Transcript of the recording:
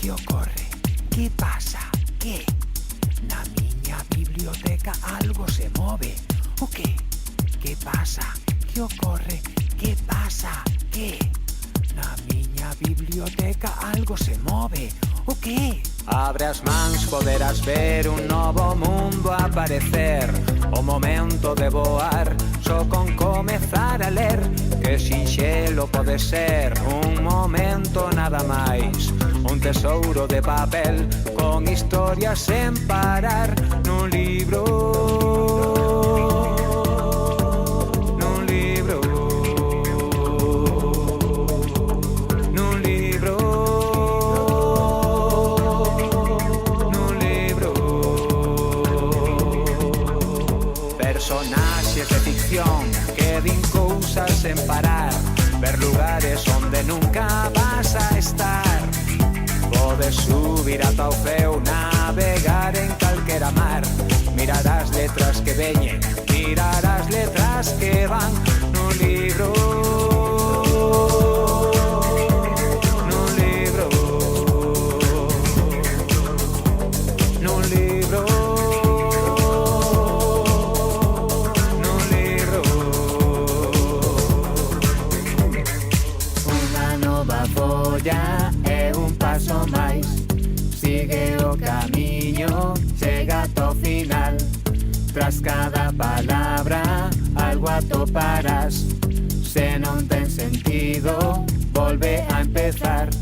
Que ocorre? Que pasa? Que? Na miña biblioteca algo se move. O que? Que pasa? Que ocorre? Que pasa? Que? Na miña biblioteca algo se move. O que? Abre as mans, poderás ver un novo mundo aparecer. O momento de voar, só con comezar a ler. Que sinxelo pode ser, un momento nada máis. Un tesouro de papel, con historias sen parar. Nun libro, nun libro, nun libro, nun libro. Personaxes de ficción que din cousas sen parar. Ver lugares onde nunca vas a estar. Podes subir ata o ceo, navegar en calquera mar. Mirar as letras que veñen, mirar as letras que van nun libro. Nun libro. Nun libro. Nun libro. Unha nova folla é un paso máis. Sigue o camiño, chega ata o final. Tras cada palabra algo atoparás. Se non ten sentido, volve a empezar.